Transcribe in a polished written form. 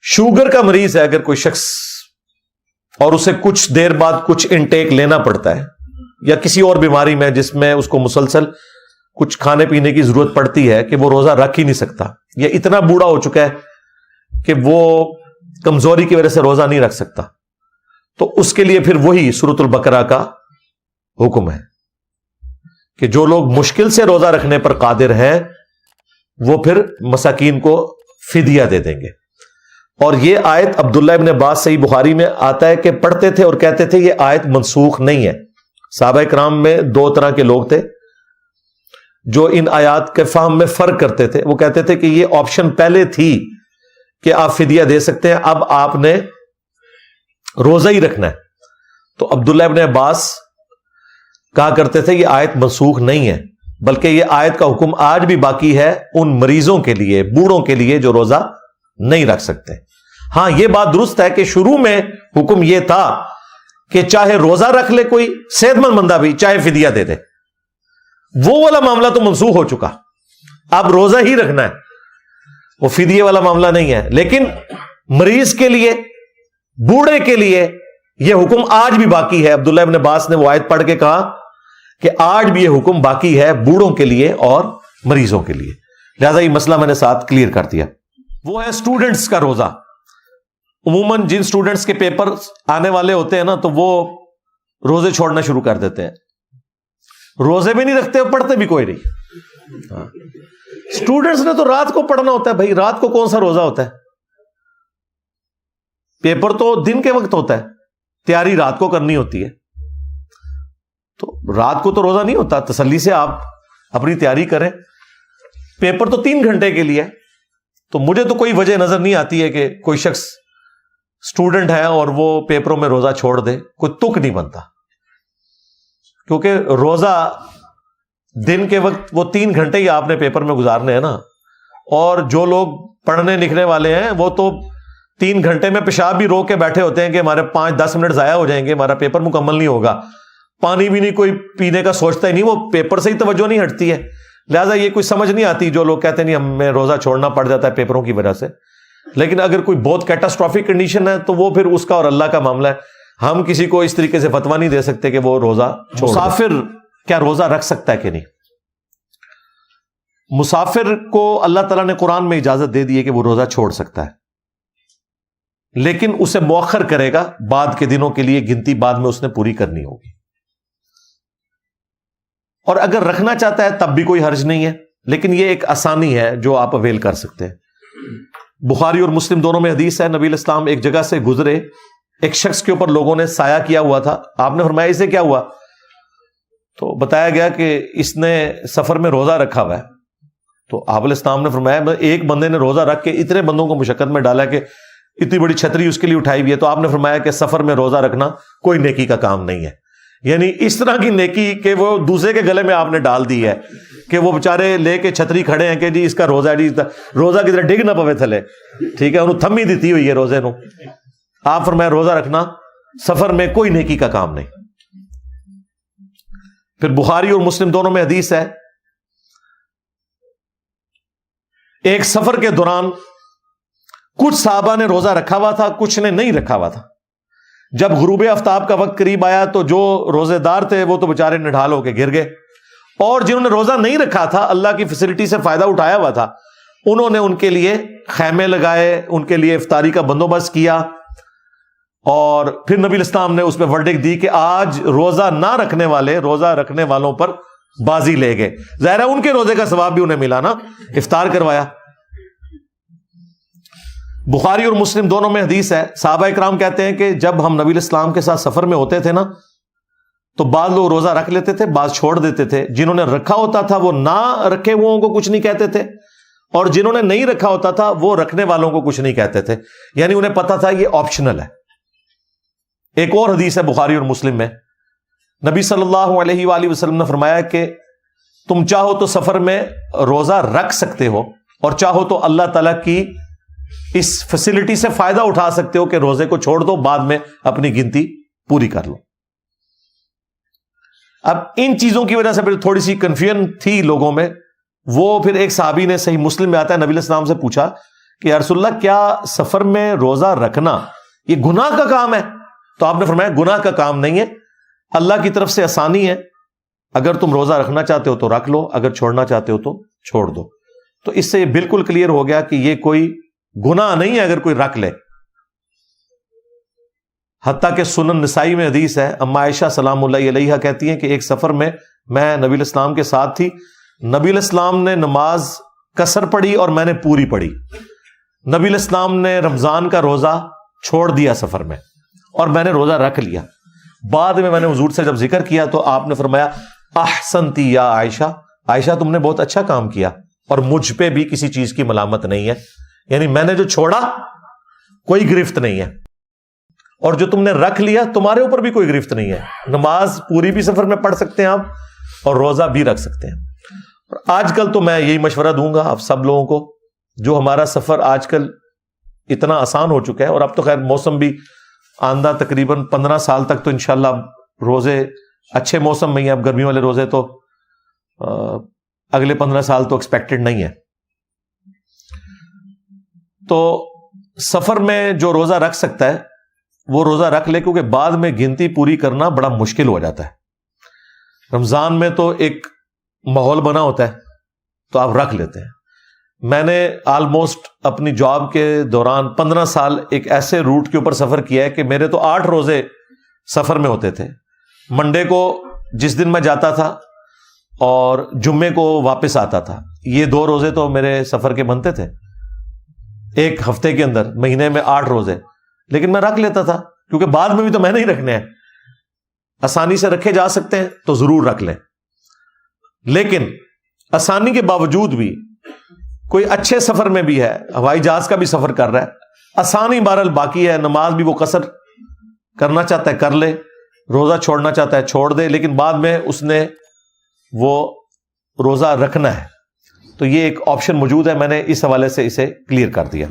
Sugar کا مریض ہے اگر کوئی شخص اور اسے کچھ دیر بعد کچھ انٹیک لینا پڑتا ہے، یا کسی اور بیماری میں جس میں اس کو مسلسل کچھ کھانے پینے کی ضرورت پڑتی ہے کہ وہ روزہ رکھ ہی نہیں سکتا، یا اتنا بوڑھا ہو چکا ہے کہ وہ کمزوری کی وجہ سے روزہ نہیں رکھ سکتا، تو اس کے لیے پھر وہی سورۃ البقرہ کا حکم ہے کہ جو لوگ مشکل سے روزہ رکھنے پر قادر ہیں وہ پھر مساکین کو فدیہ دے دیں گے۔ اور یہ آیت عبداللہ ابن عباس صحیح بخاری میں آتا ہے کہ پڑھتے تھے اور کہتے تھے یہ آیت منسوخ نہیں ہے۔ صحابہ کرام میں دو طرح کے لوگ تھے جو ان آیات کے فہم میں فرق کرتے تھے۔ وہ کہتے تھے کہ یہ آپشن پہلے تھی کہ آپ فدیہ دے سکتے ہیں، اب آپ نے روزہ ہی رکھنا ہے۔ تو عبداللہ ابن عباس کہا کرتے تھے یہ آیت منسوخ نہیں ہے، بلکہ یہ آیت کا حکم آج بھی باقی ہے ان مریضوں کے لیے، بوڑھوں کے لیے جو روزہ نہیں رکھ سکتے۔ ہاں یہ بات درست ہے کہ شروع میں حکم یہ تھا کہ چاہے روزہ رکھ لے کوئی صحت مند بندہ بھی، چاہے فدیہ دے دے، وہ والا معاملہ تو منسوخ ہو چکا، اب روزہ ہی رکھنا ہے، وہ فدیہ والا معاملہ نہیں ہے۔ لیکن مریض کے لیے، بوڑھے کے لیے یہ حکم آج بھی باقی ہے۔ عبداللہ ابن عباس نے وہ آیت پڑھ کے کہا کہ آج بھی یہ حکم باقی ہے بوڑھوں کے لیے اور مریضوں کے لیے، لہذا یہ مسئلہ میں نے ساتھ کلیئر کر دیا۔ وہ ہے اسٹوڈنٹس کا روزہ۔ عموماً جن اسٹوڈنٹس کے پیپر آنے والے ہوتے ہیں نا تو وہ روزے چھوڑنا شروع کر دیتے ہیں، روزے بھی نہیں رکھتے، پڑھتے بھی کوئی نہیں۔ اسٹوڈنٹس نے تو رات کو پڑھنا ہوتا ہے بھائی، رات کو کون سا روزہ ہوتا ہے؟ پیپر تو دن کے وقت ہوتا ہے، تیاری رات کو کرنی ہوتی ہے، تو رات کو تو روزہ نہیں ہوتا، تسلی سے آپ اپنی تیاری کریں۔ پیپر تو 3 گھنٹے کے لیے، تو مجھے تو کوئی وجہ نظر نہیں آتی ہے کہ کوئی شخص اسٹوڈنٹ ہے اور وہ پیپروں میں روزہ چھوڑ دے، کوئی تک نہیں بنتا، کیونکہ روزہ دن کے وقت وہ 3 گھنٹے ہی آپ نے پیپر میں گزارنے ہیں نا، اور جو لوگ پڑھنے لکھنے والے ہیں وہ تو 3 گھنٹے میں پیشاب بھی روک کے بیٹھے ہوتے ہیں کہ ہمارے 5-10 منٹ ضائع ہو جائیں گے، ہمارا پیپر مکمل نہیں ہوگا، پانی بھی نہیں کوئی پینے کا سوچتا ہی نہیں، وہ پیپر سے ہی توجہ نہیں ہٹتی ہے۔ لہٰذا یہ کوئی سمجھ نہیں آتی جو لوگ کہتے ہیں نہیں ہمیں روزہ چھوڑنا پڑ جاتا ہے پیپروں کی وجہ سے۔ لیکن اگر کوئی بہت کیٹاسٹرافک کنڈیشن ہے تو وہ پھر اس کا اور اللہ کا معاملہ ہے، ہم کسی کو اس طریقے سے فتویٰ نہیں دے سکتے کہ وہ روزہ چھوڑ۔ مسافر کیا روزہ رکھ سکتا ہے کہ نہیں؟ مسافر کو اللہ تعالیٰ نے قرآن میں اجازت دے دی ہے کہ وہ روزہ چھوڑ سکتا ہے، لیکن اسے مؤخر کرے گا، بعد کے دنوں کے لیے گنتی بعد میں اس نے پوری کرنی ہوگی، اور اگر رکھنا چاہتا ہے تب بھی کوئی حرج نہیں ہے، لیکن یہ ایک آسانی ہے جو آپ اویل کر سکتے ہیں۔ بخاری اور مسلم دونوں میں حدیث ہے، نبی علیہ السلام ایک جگہ سے گزرے، ایک شخص کے اوپر لوگوں نے سایہ کیا ہوا تھا، آپ نے فرمایا اسے کیا ہوا؟ تو بتایا گیا کہ اس نے سفر میں روزہ رکھا ہوا ہے۔ تو آپ علیہ السلام نے فرمایا ایک بندے نے روزہ رکھ کے اتنے بندوں کو مشقت میں ڈالا کہ اتنی بڑی چھتری اس کے لیے اٹھائی ہوئی ہے، تو آپ نے فرمایا کہ سفر میں روزہ رکھنا کوئی نیکی کا کام نہیں ہے، یعنی اس طرح کی نیکی کہ وہ دوسرے کے گلے میں آپ نے ڈال دی ہے کہ وہ بےچارے لے کے چھتری کھڑے ہیں کہ جی اس کا روزہ ہے، جی روزہ کی طرح ڈگ نہ پوے تھلے، ٹھیک ہے، انہوں تھمی دیتی ہوئی ہے روزے نو۔ آپ فرمایا روزہ رکھنا سفر میں کوئی نیکی کا کام نہیں۔ پھر بخاری اور مسلم دونوں میں حدیث ہے، ایک سفر کے دوران کچھ صحابہ نے روزہ رکھا ہوا تھا، کچھ نے نہیں رکھا ہوا تھا۔ جب غروب آفتاب کا وقت قریب آیا تو جو روزے دار تھے وہ تو بےچارے نڈھال ہو کے گر گئے، اور جنہوں نے روزہ نہیں رکھا تھا، اللہ کی فیسلٹی سے فائدہ اٹھایا ہوا تھا، انہوں نے ان کے لیے خیمے لگائے، ان کے لیے افطاری کا بندوبست کیا، اور پھر نبی الاسلام نے اس پہ ورڈکٹ دی کہ آج روزہ نہ رکھنے والے روزہ رکھنے والوں پر بازی لے گئے۔ ظاہر ہے ان کے روزے کا ثواب بھی انہیں ملا نا، افطار کروایا۔ بخاری اور مسلم دونوں میں حدیث ہے، صحابہ اکرام کہتے ہیں کہ جب ہم نبی الاسلام کے ساتھ سفر میں ہوتے تھے نا تو بعض لوگ روزہ رکھ لیتے تھے، بعض چھوڑ دیتے تھے، جنہوں نے رکھا ہوتا تھا وہ نہ رکھے ہوئوں کو کچھ نہیں کہتے تھے، اور جنہوں نے نہیں رکھا ہوتا تھا وہ رکھنے والوں کو کچھ نہیں کہتے تھے، یعنی انہیں پتا تھا یہ آپشنل ہے۔ ایک اور حدیث ہے بخاری اور مسلم میں، نبی صلی اللہ علیہ وآلہ وسلم نے فرمایا کہ تم چاہو تو سفر میں روزہ رکھ سکتے ہو، اور چاہو تو اللہ تعالیٰ کی اس فیسلٹی سے فائدہ اٹھا سکتے ہو کہ روزے کو چھوڑ دو، بعد میں اپنی گنتی پوری کر لو۔ اب ان چیزوں کی وجہ سے پھر تھوڑی سی کنفیوژن تھی لوگوں میں، وہ پھر ایک صحابی نے، صحیح مسلم میں آتا ہے، نبی علیہ السلام سے پوچھا کہ یا رسول اللہ کیا سفر میں روزہ رکھنا یہ گناہ کا کام ہے؟ تو آپ نے فرمایا گناہ کا کام نہیں ہے، اللہ کی طرف سے آسانی ہے، اگر تم روزہ رکھنا چاہتے ہو تو رکھ لو، اگر چھوڑنا چاہتے ہو تو چھوڑ دو۔ تو اس سے یہ بالکل کلیئر ہو گیا کہ یہ کوئی گناہ نہیں ہے اگر کوئی رکھ لے۔ حتیٰ کہ سنن نسائی میں حدیث ہے، اما عائشہ سلام اللہ علیہا کہتی ہیں کہ ایک سفر میں نبی الاسلام کے ساتھ تھی، نبی الاسلام نے نماز قصر پڑھی اور میں نے پوری پڑھی۔ نبی الاسلام نے رمضان کا روزہ چھوڑ دیا سفر میں اور میں نے روزہ رکھ لیا۔ بعد میں نے حضور سے جب ذکر کیا تو آپ نے فرمایا احسنتی یا عائشہ، عائشہ تم نے بہت اچھا کام کیا اور مجھ پہ بھی کسی چیز کی ملامت نہیں ہے، یعنی میں نے جو چھوڑا کوئی گرفت نہیں ہے، اور جو تم نے رکھ لیا تمہارے اوپر بھی کوئی گرفت نہیں ہے۔ نماز پوری بھی سفر میں پڑھ سکتے ہیں آپ اور روزہ بھی رکھ سکتے ہیں۔ اور آج کل تو میں یہی مشورہ دوں گا آپ سب لوگوں کو، جو ہمارا سفر آج کل اتنا آسان ہو چکا ہے، اور اب تو خیر موسم بھی آندہ تقریباً 15 سال تک تو انشاءاللہ روزے اچھے موسم میں ہی، اب گرمیوں والے روزے تو اگلے 15 سال تو ایکسپیکٹڈ نہیں ہے۔ تو سفر میں جو روزہ رکھ سکتا ہے وہ روزہ رکھ لے، کیونکہ بعد میں گنتی پوری کرنا بڑا مشکل ہو جاتا ہے۔ رمضان میں تو ایک ماحول بنا ہوتا ہے تو آپ رکھ لیتے ہیں۔ میں نے آلموسٹ اپنی جاب کے دوران 15 سال ایک ایسے روٹ کے اوپر سفر کیا ہے کہ میرے تو 8 روزے سفر میں ہوتے تھے۔ منڈے کو جس دن میں جاتا تھا اور جمعے کو واپس آتا تھا، یہ 2 روزے تو میرے سفر کے بنتے تھے ایک ہفتے کے اندر، مہینے میں 8 روزے، لیکن میں رکھ لیتا تھا کیونکہ بعد میں بھی تو میں نہیں رکھنے ہیں، آسانی سے رکھے جا سکتے ہیں تو ضرور رکھ لیں۔ لیکن آسانی کے باوجود بھی کوئی اچھے سفر میں بھی ہے، ہوائی جہاز کا بھی سفر کر رہا ہے، آسانی بہرحال باقی ہے، نماز بھی وہ قصر کرنا چاہتا ہے کر لے، روزہ چھوڑنا چاہتا ہے چھوڑ دے، لیکن بعد میں اس نے وہ روزہ رکھنا ہے، تو یہ ایک آپشن موجود ہے۔ میں نے اس حوالے سے اسے کلیئر کر دیا۔